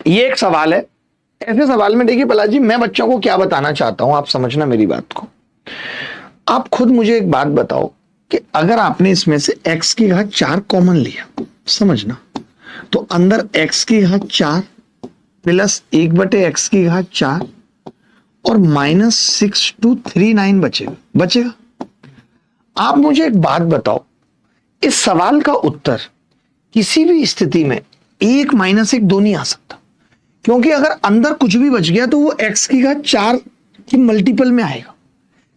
ये एक सवाल है। ऐसे सवाल में देखिए प्रहलाद जी, मैं बच्चों को क्या बताना चाहता हूं, आप समझना मेरी बात को। आप खुद मुझे एक बात बताओ कि अगर आपने इसमें से x की घात 4 कॉमन लिया, समझना, तो अंदर x की घात 4 प्लस 1/x की घात 4 और -6239 बचेगा। आप मुझे एक बात बताओ, इस सवाल का उत्तर किसी भी स्थिति में 1 - 1 दो नहीं आ सकता, क्योंकि अगर अंदर कुछ भी बच गया तो वो x की घात 4 की मल्टीपल में आएगा।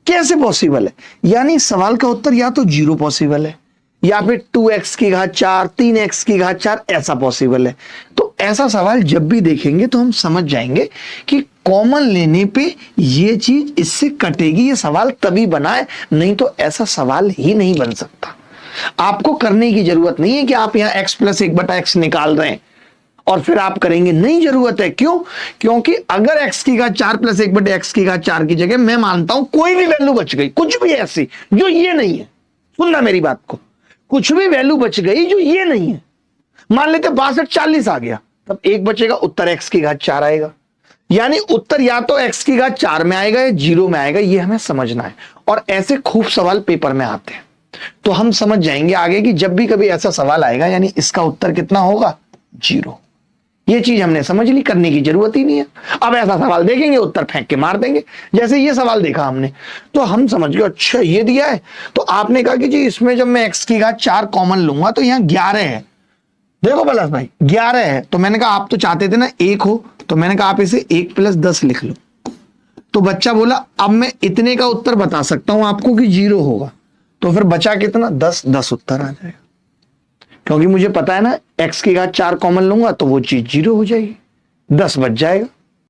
कैसे पॉसिबल है? यानी सवाल का उत्तर या तो 0 पॉसिबल है, या फिर 2x की घात 4, 3x की घात 4 ऐसा पॉसिबल है। तो ऐसा सवाल जब भी देखेंगे तो हम समझ जाएंगे कि कॉमन लेने पे ये चीज इससे कटेगी। ये सवाल तभी बना है, नहीं तो ऐसा सवाल ही नहीं बन सकता। आपको करने की जरूरत नहीं है कि आप यहां x + 1/x निकाल रहे हैं और फिर आप करेंगे, नहीं जरूरत है। क्यों? क्योंकि अगर x की घात 4 + 1/x की घात 4 की जगह मैं मानता हूं कोई भी वैल्यू बच गई, कुछ भी ऐसी जो ये नहीं है, सुनना मेरी बात को, कुछ भी वैल्यू बच गई जो ये नहीं है, मान लेते 62 40 आ गया, तब एक बचेगा, उत्तर x की घात 4 आएगा। यानी उत्तर या तो x की घात 4 में आएगा या 0 में आएगा, ये हमें समझना है। और ऐसे खूब सवाल पेपर में आते हैं, तो हम समझ जाएंगे आगे कि जब भी कभी ऐसा सवाल आएगा यानी इसका उत्तर कितना होगा, 0। ये चीज हमने समझ ली, करने की जरूरत ही नहीं है। अब ऐसा सवाल देखेंगे, उत्तर फेंक के मार देंगे। जैसे ये सवाल देखा हमने तो हम समझ गए, अच्छा ये दिया है, तो आपने कहा कि जी इसमें जब मैं x की घात 4 कॉमन लूंगा तो यहाँ 11 है। देखो पलस भाई 11 है, तो मैंने कहा आप तो चाहते थे ना 1 हो, तो मैंने कहा आप इसे 1 + 10 लिख लो। तो बच्चा बोला अब मैं इतने का उत्तर बता सकता हूं आपको कि 0 होगा, तो फिर बचा कितना, 10 10 उत्तर आ जाएगा। क्योंकि मुझे पता है ना x की घात 4 कॉमन लूंगा तो वो चीज 0 हो जाएगी, 10 बच जाएगा।